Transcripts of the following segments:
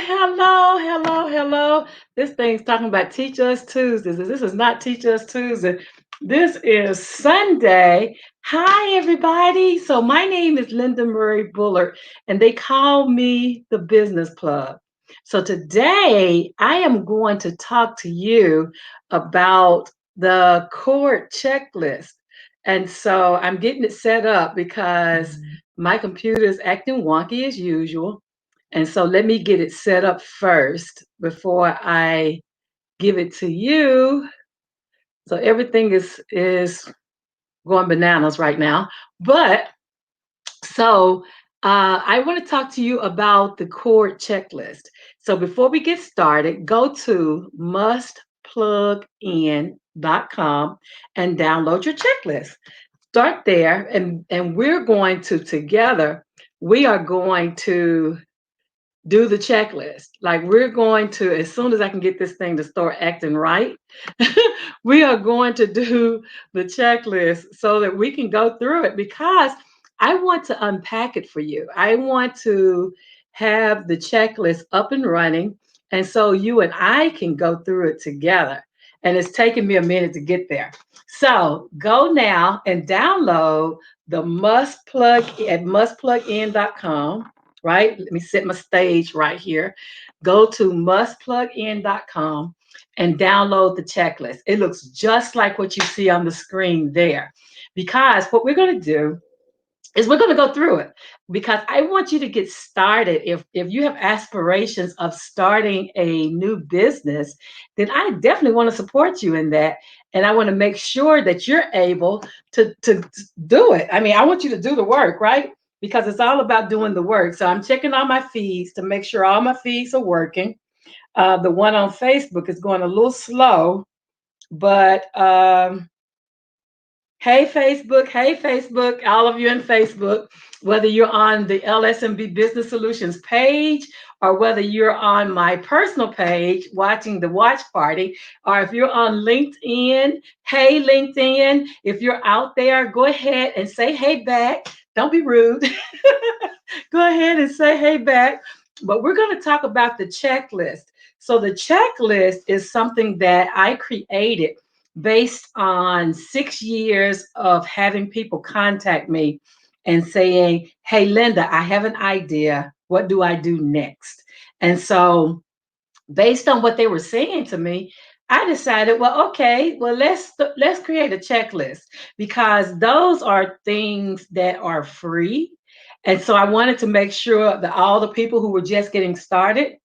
hello. This thing's talking about Teach Us Tuesdays. This is not Teach Us Tuesday. This is Sunday. Hi, everybody. So, my name is Linda Murray Bullard, and they call me the Business Plug. So, today I am going to talk to you about the C.O.R.D checklist. And so, I'm getting it set up because my computer is acting wonky as usual. And so let me get it set up first before I give it to you. So everything is going bananas right now. But so I want to talk to you about the C.O.R.D checklist. So before we get started, go to mustplugin.com and download your checklist. Start there, and we're going to together, we are going to do the checklist. Like we're going to, as soon as I can get this thing to start acting right, we are going to do the checklist so that we can go through it because I want to unpack it for you. I want to have the checklist up and running. And so you and I can go through it together. And it's taken me a minute to get there. So go now and download the must plug at mustplugin.com, right? Let me set my stage right here. Go to mustplugin.com and download the checklist. It looks just like what you see on the screen there. Because what we're going to do is we're going to go through it because I want you to get started. If you have aspirations of starting a new business, then I definitely want to support you in that. And I want to make sure that you're able to do it. I mean, I want you to do the work, right? Because it's all about doing the work. So I'm checking all my feeds to make sure all my feeds are working. The one on Facebook is going a little slow, but hey Facebook, all of you in Facebook, whether you're on the LSMB Business Solutions page or whether you're on my personal page watching the watch party, or if you're on LinkedIn, hey LinkedIn, if you're out there, go ahead and say hey back. Don't be rude. Go ahead and say hey back. But we're going to talk about the checklist. So the checklist is something that I created based on 6 years of having people contact me and saying, hey, Linda, I have an idea. What do I do next? And so, based on what they were saying to me, I decided, well, okay, well, let's create a checklist because those are things that are free. And so I wanted to make sure that all the people who were just getting started,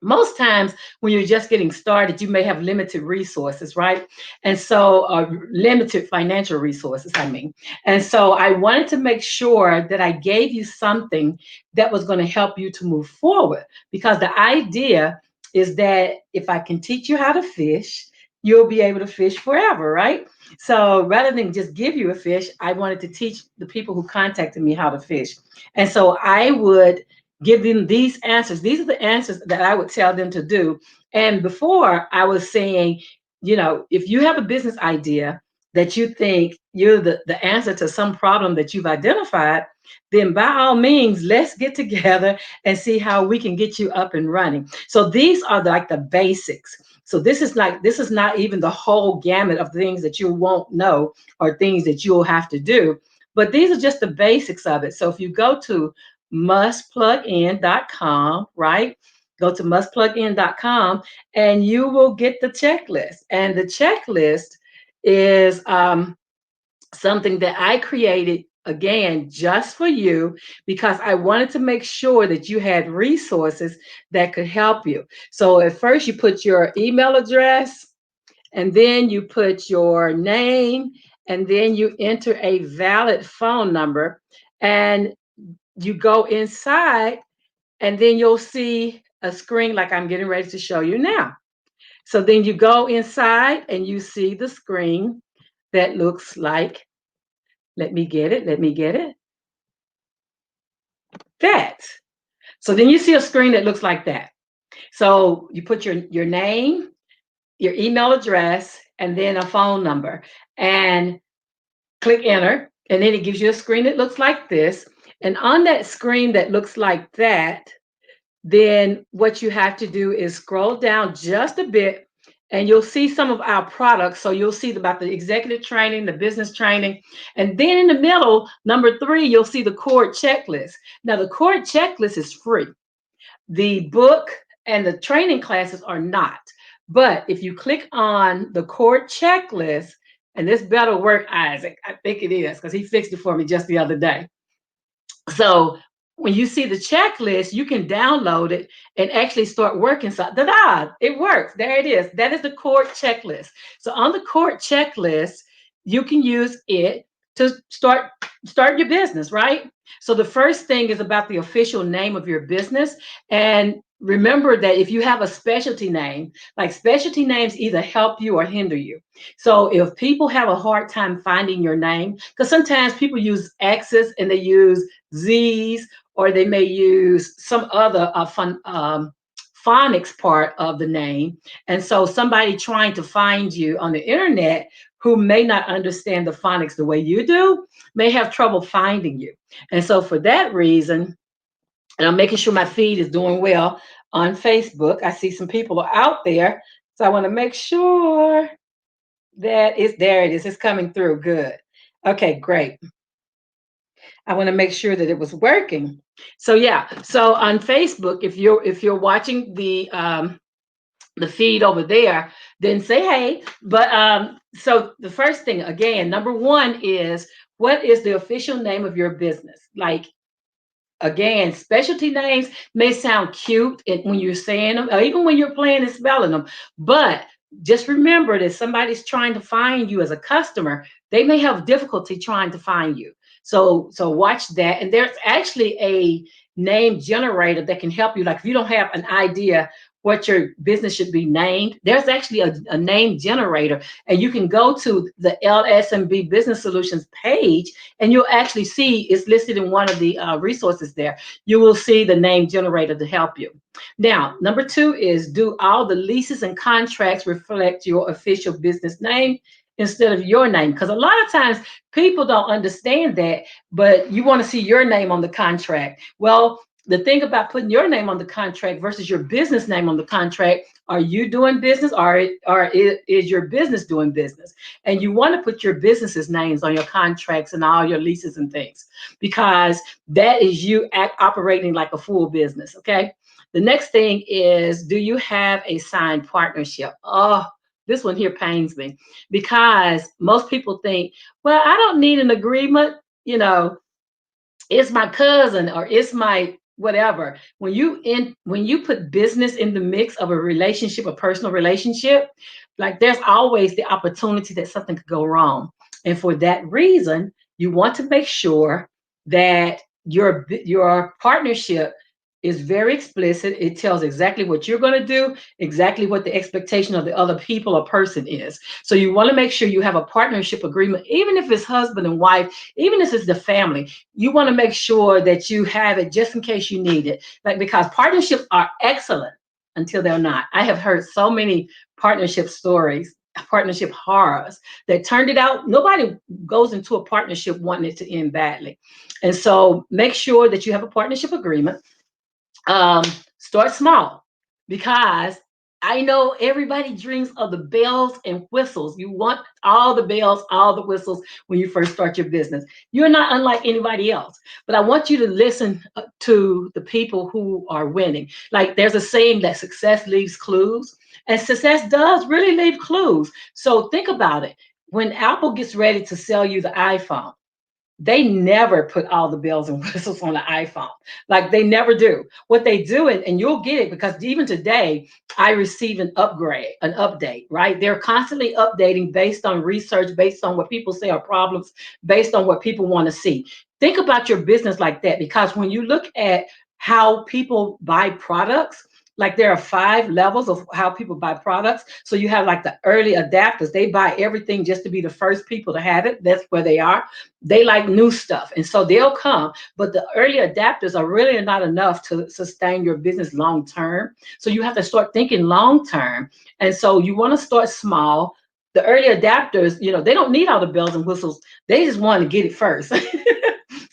most times when you're just getting started, you may have limited resources, right? And so, limited financial resources, I mean. And so, I wanted to make sure that I gave you something that was going to help you to move forward because the idea is that if I can teach you how to fish, you'll be able to fish forever, right? So, rather than just give you a fish, I wanted to teach the people who contacted me how to fish. And so, I would give them these answers. These are the answers that I would tell them to do. And before I was saying, if you have a business idea that you think you're the answer to some problem that you've identified, then by all means, let's get together and see how we can get you up and running. So these are like the basics. So this is not even the whole gamut of things that you won't know or things that you'll have to do. But these are just the basics of it. So if you go to mustplugin.com, right? Go to mustplugin.com and you will get the checklist. And the checklist is something that I created again just for you because I wanted to make sure that you had resources that could help you. So at first you put your email address and then you put your name and then you enter a valid phone number and you go inside and then you'll see a screen like I'm getting ready to show you now. So then you go inside and you see the screen that looks like, let me get it, that. So then you see a screen that looks like that. So you put your name, your email address, and then a phone number and click enter. And then it gives you a screen that looks like this. And on that screen that looks like that, then what you have to do is scroll down just a bit and you'll see some of our products. So you'll see about the executive training, the business training, and then in the middle, number 3, you'll see the C.O.R.D checklist. Now, the C.O.R.D checklist is free. The book and the training classes are not. But if you click on the C.O.R.D checklist, and this better work, Isaac, I think it is because he fixed it for me just the other day. So when you see the checklist, you can download it and actually start working. So da-da, it works. There it is. That is the C.O.R.D checklist. So on the C.O.R.D checklist, you can use it to start your business, right? So the first thing is about the official name of your business. And remember that if you have a specialty name, like specialty names either help you or hinder you. So if people have a hard time finding your name, because sometimes people use X's and they use Z's, or they may use some other phonics part of the name. And so somebody trying to find you on the internet who may not understand the phonics the way you do may have trouble finding you. And so for that reason, and I'm making sure my feed is doing well on Facebook. I see some people are out there. So I want to make sure that it's there. It is. It's coming through. Good. Okay, great. I want to make sure that it was working. So yeah, so on Facebook, if you're watching the feed over there, then say hey. But so the first thing again, number 1 is what is the official name of your business? Like again, specialty names may sound cute when you're saying them, or even when you're playing and spelling them, but just remember that somebody's trying to find you as a customer. They may have difficulty trying to find you. So watch that. And there's actually a name generator that can help you. Like if you don't have an idea what your business should be named, there's actually a name generator, and you can go to the LSMB Business Solutions page and you'll actually see it's listed in one of the resources there. You will see the name generator to help you. Now, number 2 is do all the leases and contracts reflect your official business name instead of your name? Because a lot of times people don't understand that, but you want to see your name on the contract. Well, the thing about putting your name on the contract versus your business name on the contract, are you doing business, or is your business doing business? And you want to put your business's names on your contracts and all your leases and things, because that is you operating like a full business. Okay. The next thing is, do you have a signed partnership? Oh, this one here pains me, because most people think, well, I don't need an agreement. You know, it's my cousin or it's my whatever. When you put business in the mix of a relationship, a personal relationship, like there's always the opportunity that something could go wrong. And for that reason, you want to make sure that your partnership is very explicit. It tells exactly what you're going to do, exactly what the expectation of the other people or person is. So you want to make sure you have a partnership agreement, even if it's husband and wife, even if it's the family. You want to make sure that you have it just in case you need it. Like, because partnerships are excellent until they're not. I have heard so many partnership stories, partnership horrors that turned it out. Nobody goes into a partnership wanting it to end badly. And so make sure that you have a partnership agreement. um, Start small, because I know everybody dreams of the bells and whistles. You want all the bells, all the whistles when you first start your business. You're not unlike anybody else, but I want you to listen to the people who are winning. Like there's a saying that success leaves clues, and success does really leave clues. So think about it. When Apple gets ready to sell you the iPhone, they never put all the bells and whistles on the iPhone. Like they never do. What they do, and you'll get it, because even today I receive an upgrade, an update, right? They're constantly updating based on research, based on what people say are problems, based on what people want to see. Think about your business like that, because when you look at how people buy products, like there are 5 levels of how people buy products. So you have like the early adapters. They buy everything just to be the first people to have it. That's where they are. They like new stuff, and so they'll come. But the early adapters are really not enough to sustain your business long term. So you have to start thinking long term. And so you want to start small. The early adapters, they don't need all the bells and whistles. They just want to get it first.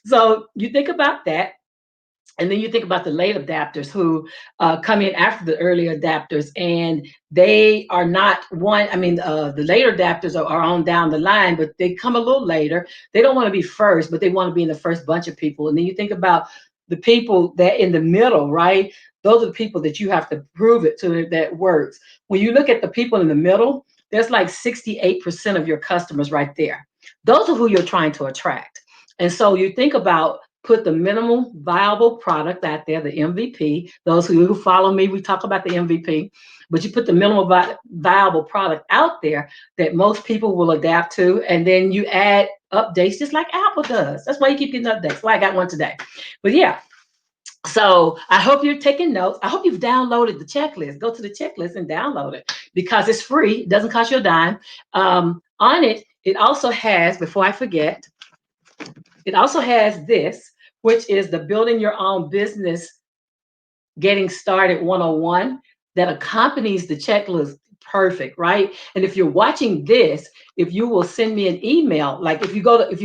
So you think about that. And then you think about the late adapters who come in after the early adapters, and they are not one. I mean, the later adapters are on down the line, but they come a little later. They don't want to be first, but they want to be in the first bunch of people. And then you think about the people that in the middle, right? Those are the people that you have to prove it to that it works. When you look at the people in the middle, there's like 68% of your customers right there. Those are who you're trying to attract. And so you think about put the minimal viable product out there, the MVP. Those who follow me, we talk about the MVP, but you put the minimal viable product out there that most people will adapt to, and then you add updates just like Apple does. That's why you keep getting updates. Why I got one today. But yeah, so I hope you're taking notes. I hope you've downloaded the checklist. Go to the checklist and download it because it's free. It doesn't cost you a dime. On it, it also has, before I forget, it also has this, which is the building your own business getting started 101 that accompanies the checklist. Perfect, right? And if you're watching this, if you will send me an email, like if you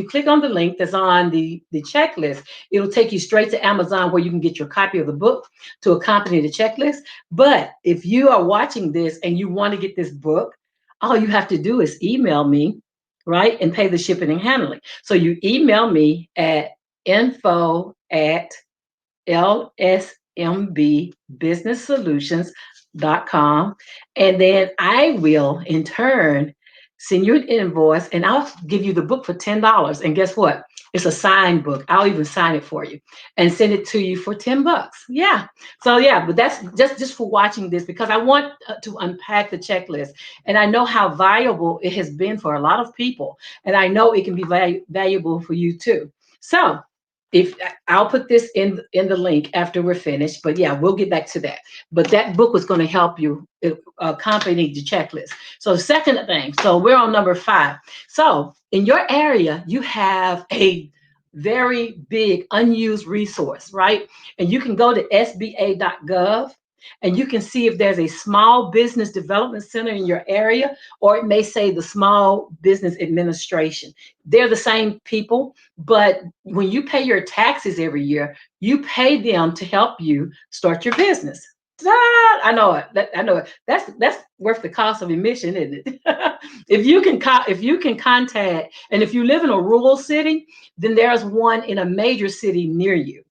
click on the link that's on the checklist, it'll take you straight to Amazon where you can get your copy of the book to accompany the checklist. But if you are watching this and you want to get this book, all you have to do is email me, right? And pay the shipping and handling. So you email me at info@lsmbbusinesssolutions.com. And then I will, in turn, send you an invoice and I'll give you the book for $10. And guess what? It's a signed book. I'll even sign it for you and send it to you for $10. Yeah. So yeah, but that's just for watching this because I want to unpack the checklist. And I know how valuable it has been for a lot of people. And I know it can be valuable for you too. So if I'll put this in the link after we're finished, but yeah, we'll get back to that. But that book was going to help you accompany the checklist. So the second thing, so we're on number 5. So in your area, you have a very big unused resource, right? And you can go to sba.gov and you can see if there's a small business development center in your area, or it may say the Small Business Administration. They're the same people, but when you pay your taxes every year, you pay them to help you start your business. I know it. I know it. That's worth the cost of admission, isn't it? If you can contact, and if you live in a rural city, then there's one in a major city near you.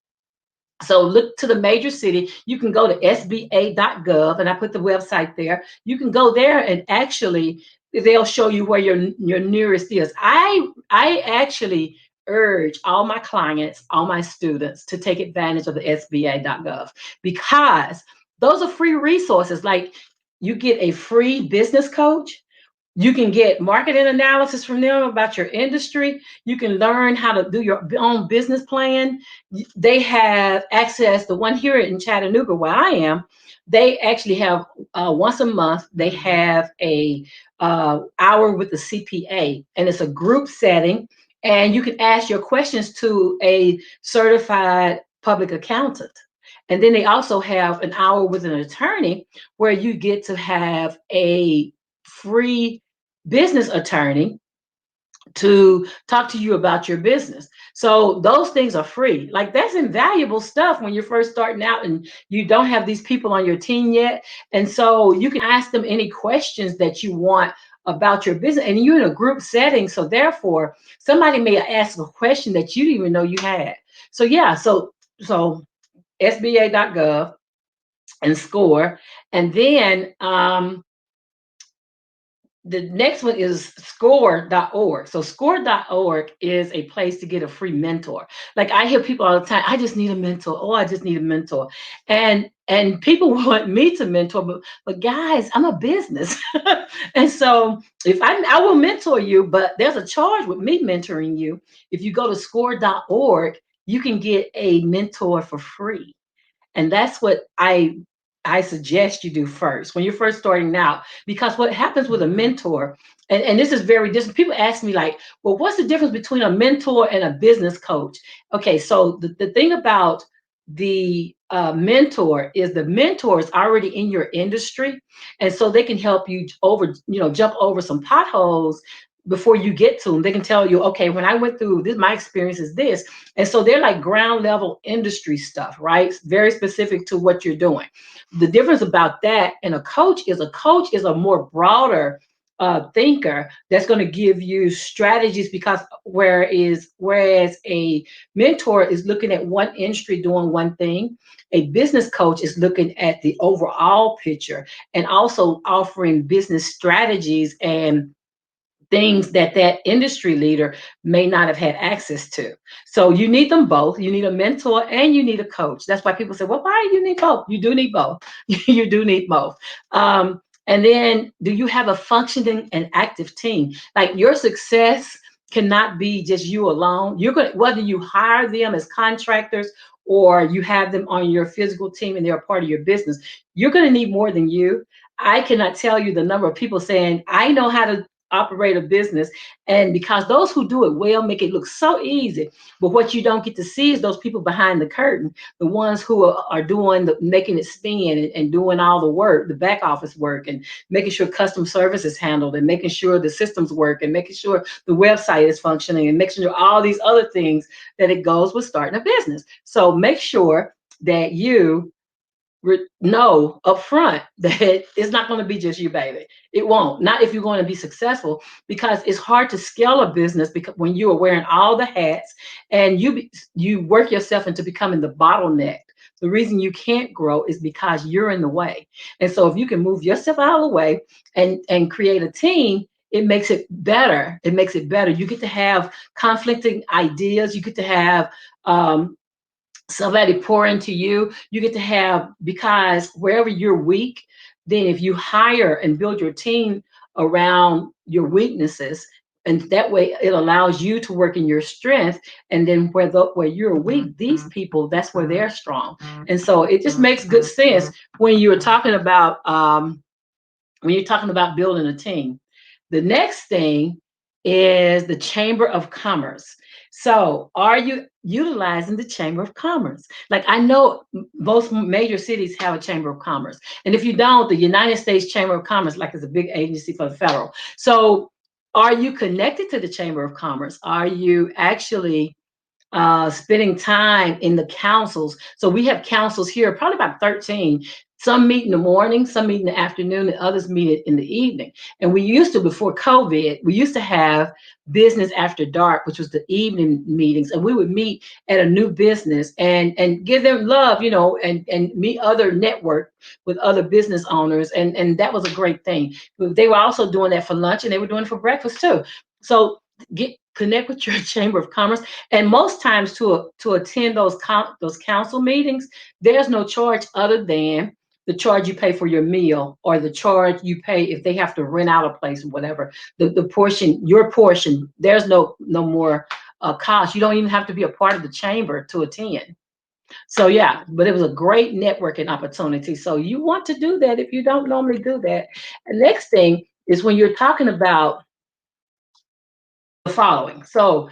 So look to the major city. You can go to sba.gov, and I put the website there. You can go there, and actually, they'll show you where your nearest is. I actually urge all my clients, all my students to take advantage of the sba.gov because those are free resources. Like you get a free business coach. You can get marketing analysis from them about your industry. You can learn how to do your own business plan. They have access, the one here in Chattanooga where I am, they actually have once a month, they have a hour with the CPA, and it's a group setting. And you can ask your questions to a certified public accountant. And then they also have an hour with an attorney where you get to have a free business attorney to talk to you about your business. So those things are free. Like that's invaluable stuff when you're first starting out and you don't have these people on your team yet. And so you can ask them any questions that you want about your business, and you're in a group setting. So therefore, somebody may ask a question that you didn't even know you had. So yeah, so SBA.gov and SCORE, and then the next one is C.O.R.D. So C.O.R.D. is a place to get a free mentor. Like I hear people all the time, I just need a mentor. Oh, I just need a mentor. And people want me to mentor, but guys, I'm a business. And so if I will mentor you, but there's a charge with me mentoring you. If you go to C.O.R.D., you can get a mentor for free. And that's what I suggest you do first when you're first starting out. Because what happens with a mentor, and this is very different. People ask me, like, well, what's the difference between a mentor and a business coach? Okay, so the thing about the mentor is the mentor is already in your industry, and so they can help you jump over some potholes before you get to them. They can tell you, okay, when I went through this, my experience is this. And so they're like ground level industry stuff, right? Very specific to what you're doing. The difference about that and a coach is a more broader thinker that's going to give you strategies, because whereas a mentor is looking at one industry doing one thing, a business coach is looking at the overall picture and also offering business strategies and things that that industry leader may not have had access to. So you need them both. You need a mentor and you need a coach. That's why people say, well, why do you need both? You do need both. You do need both. And then, do you have a functioning and active team? Like, your success cannot be just you alone. You're going to, whether you hire them as contractors or you have them on your physical team and they're a part of your business, you're going to need more than you. I cannot tell you the number of people saying, I know how to operate a business. And because those who do it well make it look so easy. But what you don't get to see is those people behind the curtain, the ones who are doing the making it spin and doing all the work, the back office work, and making sure customer service is handled and making sure the systems work and making sure the website is functioning and making sure all these other things that it goes with starting a business. So make sure that you know up front that it's not going to be just you, baby. It won't. Not if you're going to be successful, because it's hard to scale a business because when you are wearing all the hats and you work yourself into becoming the bottleneck. The reason you can't grow is because you're in the way. And so if you can move yourself out of the way and create a team, it makes it better. It makes it better. You get to have conflicting ideas. You get to have somebody pour into you. You get to have, because wherever you're weak, then if you hire and build your team around your weaknesses, and that way it allows you to work in your strength. And then where you're weak, these people, that's where they're strong. And so it just makes good sense when you're talking about building a team. The next thing is the Chamber of Commerce. So, are you utilizing the Chamber of Commerce? Like, I know most major cities have a Chamber of Commerce. And if you don't, the United States Chamber of Commerce, like, is a big agency for the federal. So, are you connected to the Chamber of Commerce? Are you actually spending time in the councils? So we have councils here, probably about 13. Some meet in the morning, some meet in the afternoon, and others meet in the evening. And we used to, before COVID, we used to have business after dark, which was the evening meetings. And we would meet at a new business and give them love, and meet other network with other business owners. And that was a great thing. They were also doing that for lunch and they were doing it for breakfast too. So connect with your Chamber of Commerce. And most times to attend those council meetings, there's no charge other than the charge you pay for your meal, or the charge you pay if they have to rent out a place or whatever. The portion, your portion, there's no more cost. You don't even have to be a part of the chamber to attend. So yeah, but it was a great networking opportunity. So you want to do that if you don't normally do that. And next thing is when you're talking about the following. So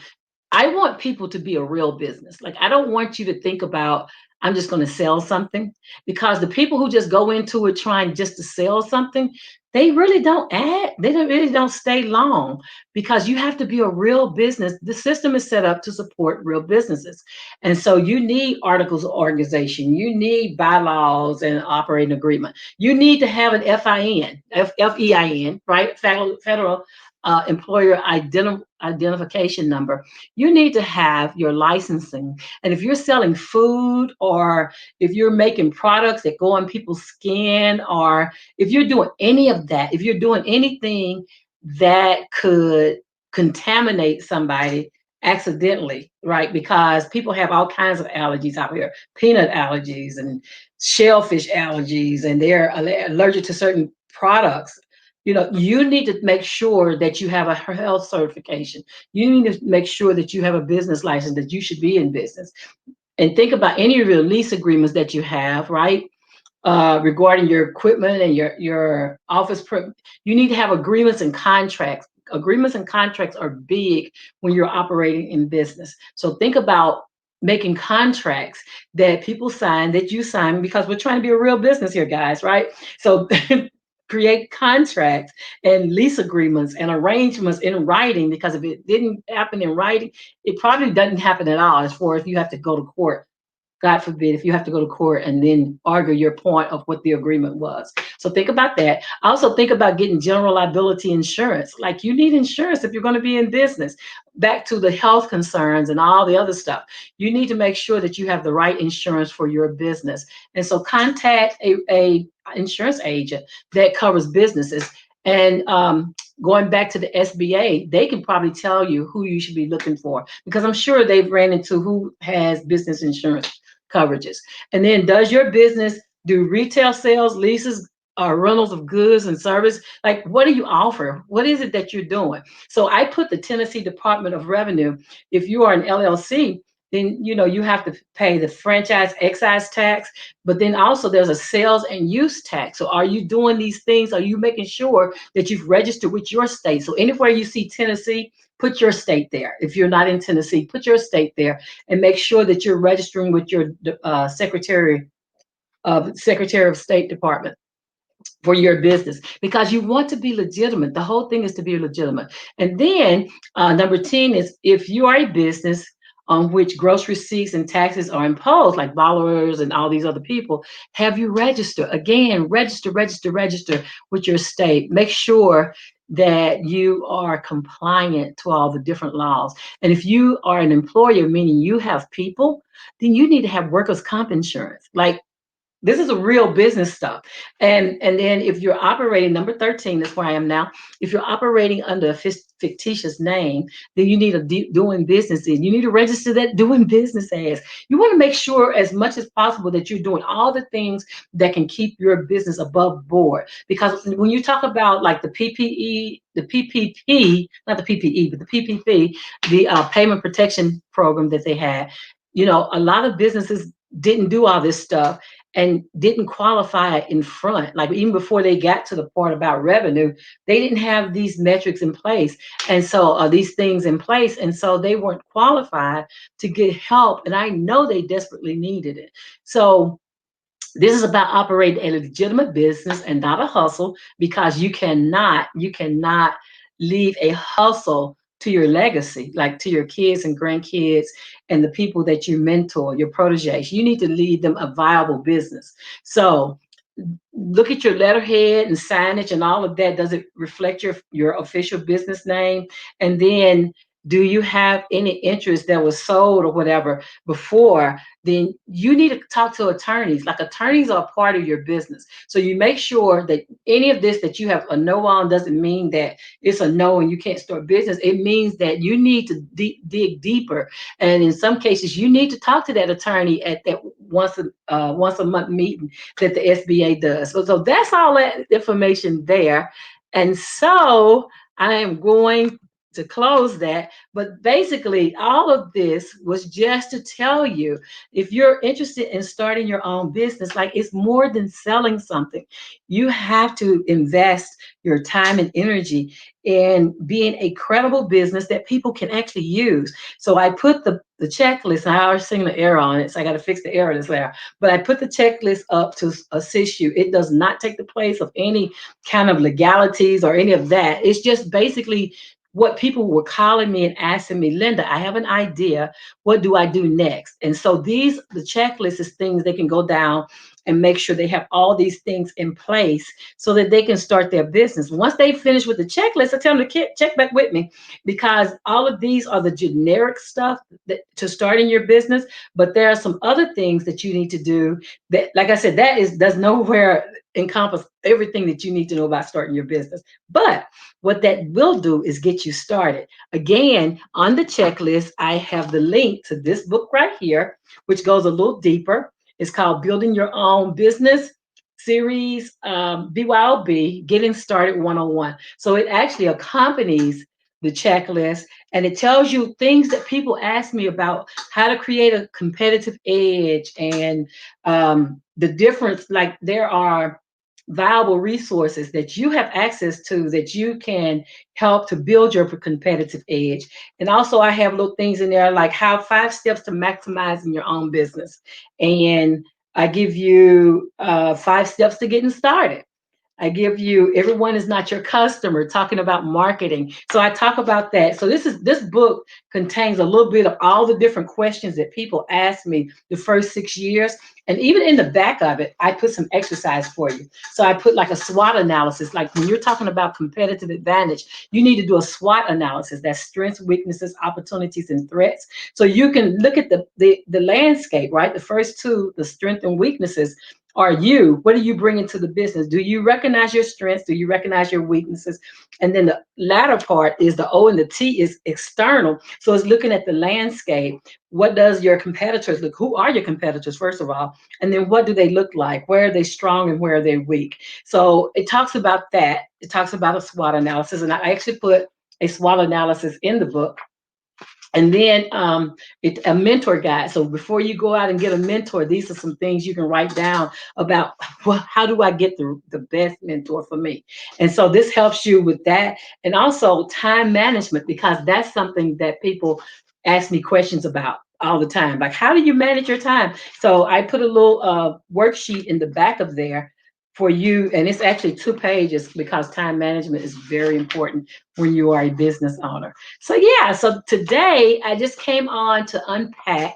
I want people to be a real business. Like, I don't want you to think about, I'm just going to sell something, because the people who just go into it trying just to sell something, they really don't add, they don't really don't stay long, because you have to be a real business. The system is set up to support real businesses. And so you need articles of organization, you need bylaws and operating agreement. You need to have an FEIN, right? Federal employer identification number. You need to have your licensing. And if you're selling food, or if you're making products that go on people's skin, or if you're doing any of that, if you're doing anything that could contaminate somebody accidentally, right? Because people have all kinds of allergies out here, peanut allergies and shellfish allergies, and they're allergic to certain products. You need to make sure that you have a health certification. You need to make sure that you have a business license, that you should be in business. And think about any of your lease agreements that you have, right? Regarding your equipment and your office. You need to have agreements and contracts. Agreements and contracts are big when you're operating in business. So think about making contracts that people sign, that you sign, because we're trying to be a real business here, guys, right? So create contracts and lease agreements and arrangements in writing, because if it didn't happen in writing, it probably doesn't happen at all, as far as if you have to go to court. God forbid, if you have to go to court and then argue your point of what the agreement was. So think about that. Also think about getting general liability insurance. Like, you need insurance if you're going to be in business. Back to the health concerns and all the other stuff. You need to make sure that you have the right insurance for your business. And so contact a insurance agent that covers businesses. And going back to the SBA, they can probably tell you who you should be looking for, because I'm sure they've ran into who has business insurance coverages. And then, does your business do retail sales, leases, or rentals of goods and service? Like, what do you offer? What is it that you're doing? So I put the Tennessee Department of Revenue. If you are an LLC, then you have to pay the franchise excise tax, but then also there's a sales and use tax. So are you doing these things? Are you making sure that you've registered with your state? So anywhere you see Tennessee, put your state there. If you're not in Tennessee, put your state there, and make sure that you're registering with your Secretary of State Department for your business, because you want to be legitimate. The whole thing is to be legitimate. And then number 10 is, if you are a business on which gross receipts and taxes are imposed, like borrowers and all these other people, have you registered? Again, register with your state. Make sure that you are compliant to all the different laws. And if you are an employer, meaning you have people, then you need to have workers' comp insurance. Like, this is a real business stuff. And then if you're operating, number 13, that's where I am now. If you're operating under a fictitious name, then you need a doing business in. You need to register that doing business as. You want to make sure as much as possible that you're doing all the things that can keep your business above board. Because when you talk about like the PPE, the PPP, not the PPE, but the PPP, the payment protection program that they had, a lot of businesses didn't do all this stuff and didn't qualify in front. Like, even before they got to the part about revenue, they didn't have these metrics in place. And so these things in place. And so they weren't qualified to get help. And I know they desperately needed it. So this is about operating a legitimate business and not a hustle, because you cannot leave a hustle to your legacy, like to your kids and grandkids and the people that you mentor, your proteges. You need to lead them a viable business. So look at your letterhead and signage and all of that. Does it reflect your official business name? And then, do you have any interest that was sold or whatever before? Then you need to talk to attorneys. Like, attorneys are part of your business. So you make sure that any of this that you have a no on doesn't mean that it's a no and you can't start business. It means that you need to dig deeper. And in some cases, you need to talk to that attorney at that once a month meeting that the SBA does. So that's all that information there. And so I am going to close that. But basically, all of this was just to tell you, if you're interested in starting your own business, like, it's more than selling something. You have to invest your time and energy in being a credible business that people can actually use. So I put the checklist, and I already seen the error on it, so I got to fix the error that's there. But I put the checklist up to assist you. It does not take the place of any kind of legalities or any of that. It's just basically what people were calling me and asking me, Linda, I have an idea. What do I do next? And so the checklist is things they can go down and make sure they have all these things in place so that they can start their business. Once they finish with the checklist, I tell them to check back with me, because all of these are the generic stuff to start in your business. But there are some other things that you need to do that, like I said, does nowhere encompass everything that you need to know about starting your business. But what that will do is get you started. Again, on the checklist, I have the link to this book right here, which goes a little deeper. It's called Building Your Own Business Series, BYOB, Getting Started 101. So it actually accompanies the checklist, and it tells you things that people ask me about: how to create a competitive edge, and the difference. Like, there are viable resources that you have access to that you can help to build your competitive edge. And also, I have little things in there like how 5 steps to maximizing your own business. And I give you 5 steps to getting started. I give you everyone is not your customer, talking about marketing. So I talk about that. So this book contains a little bit of all the different questions that people ask me the first 6 years. And even in the back of it, I put some exercise for you. So I put like a SWOT analysis. Like when you're talking about competitive advantage, you need to do a SWOT analysis. That's strengths, weaknesses, opportunities, and threats. So you can look at the landscape, right? The first two, the strength and weaknesses, are you. What are you bringing to the business? Do you recognize your strengths? Do you recognize your weaknesses? And then the latter part is the O and the T is external. So it's looking at the landscape. What does your competitors look? Who are your competitors, first of all? And then what do they look like? Where are they strong and where are they weak? So it talks about that. It talks about a SWOT analysis. And I actually put a SWOT analysis in the book. And then a mentor guide. So before you go out and get a mentor, these are some things you can write down about, well, how do I get the best mentor for me? And so this helps you with that. And also time management, because that's something that people ask me questions about all the time. Like, how do you manage your time? So I put a little worksheet in the back of there for you. And it's actually 2 pages because time management is very important when you are a business owner. So yeah, so today I just came on to unpack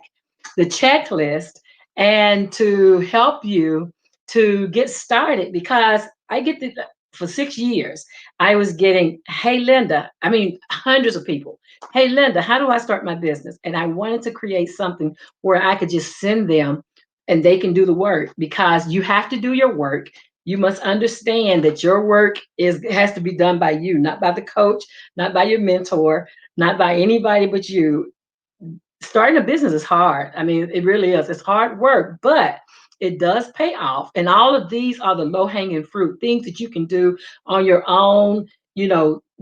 the checklist and to help you to get started, because I get the for 6 years, I was getting, hey Linda, I mean hundreds of people, hey Linda, how do I start my business? And I wanted to create something where I could just send them and they can do the work, because you have to do your work. You must understand that your work is has to be done by you, not by the coach, not by your mentor, not by anybody but you. Starting a business is hard. I mean, it really is. It's hard work, but it does pay off. And all of these are the low hanging fruit, things that you can do on your own,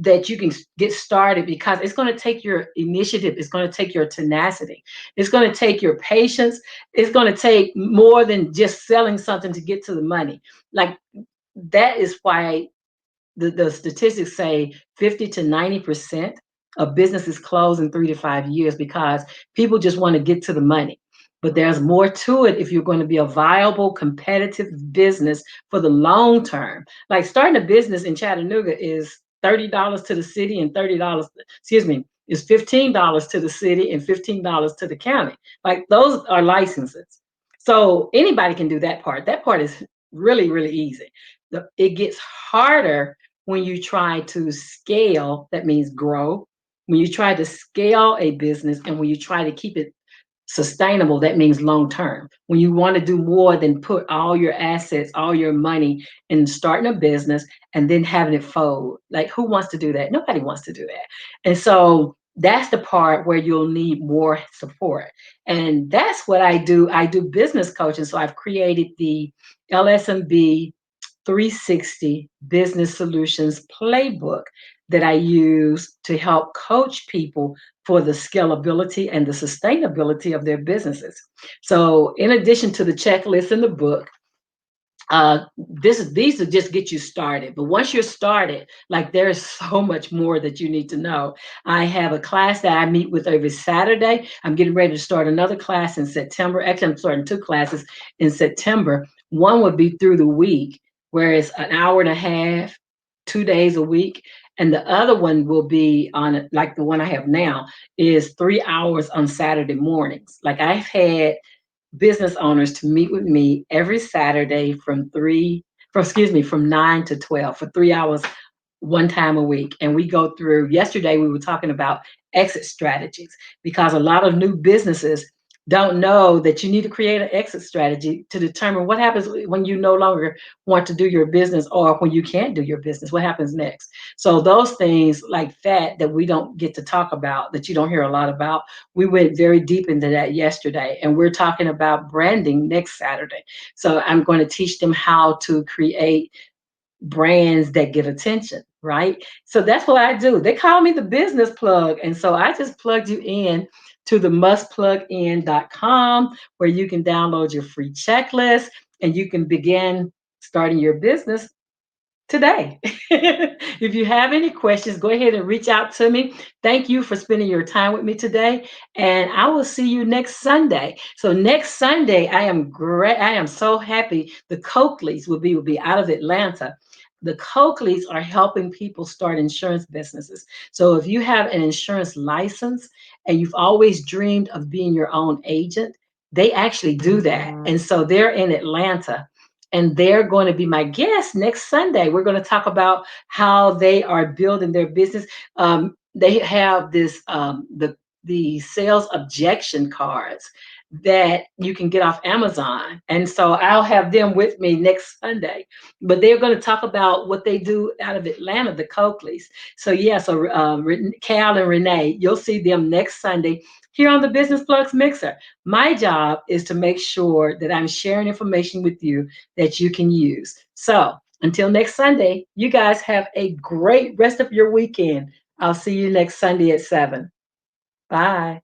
that you can get started, because it's going to take your initiative. It's going to take your tenacity. It's going to take your patience. It's going to take more than just selling something to get to the money. Like, that is why the statistics say 50 to 90% of businesses close in 3 to 5 years, because people just want to get to the money. But there's more to it if you're going to be a viable, competitive business for the long term. Like starting a business in Chattanooga is $30 to the city and $30, excuse me, is $15 to the city and $15 to the county. Like those are licenses. So anybody can do that part. That part is really, really easy. It gets harder when you try to scale, that means grow. When you try to scale a business and when you try to keep it sustainable, that means long term. When you want to do more than put all your assets, all your money in starting a business and then having it fold. Like, who wants to do that? Nobody wants to do that. And so that's the part where you'll need more support. And that's what I do. I do business coaching. So I've created the LSMB 360 Business Solutions Playbook that I use to help coach people for the scalability and the sustainability of their businesses. So, in addition to the checklist in the book, these will just get you started. But once you're started, like there's so much more that you need to know. I have a class that I meet with every Saturday. I'm getting ready to start another class in September. Actually, I'm starting 2 classes in September. One would be through the week, where it's an hour and a half, 2 days a week. And the other one will be on, like the one I have now, is 3 hours on Saturday mornings. Like I've had business owners to meet with me every Saturday from 9 to 12 for 3 hours, one time a week. And we go through, yesterday we were talking about exit strategies, because a lot of new businesses don't know that you need to create an exit strategy to determine what happens when you no longer want to do your business, or when you can't do your business, what happens next. So those things like that we don't get to talk about, that you don't hear a lot about, we went very deep into that yesterday. And we're talking about branding next Saturday. So I'm going to teach them how to create brands that get attention, right? So that's what I do. They call me the business plug. And so I just plugged you in to the mustplugin.com, where you can download your free checklist and you can begin starting your business today. If you have any questions, go ahead and reach out to me. Thank you for spending your time with me today, and I will see you next Sunday. So next Sunday, I am great. I am so happy. The Coakleys will be out of Atlanta. The Coakleys are helping people start insurance businesses. So if you have an insurance license and you've always dreamed of being your own agent, they actually do that. And so they're in Atlanta and they're going to be my guest next Sunday. We're going to talk about how they are building their business. They have this the sales objection cards that you can get off Amazon. And so I'll have them with me next Sunday. But they're going to talk about what they do out of Atlanta, the Coakleys. So yeah, so Cal and Renee, you'll see them next Sunday here on the Business Plugs Mixer. My job is to make sure that I'm sharing information with you that you can use. So until next Sunday, you guys have a great rest of your weekend. I'll see you next Sunday at 7. Bye.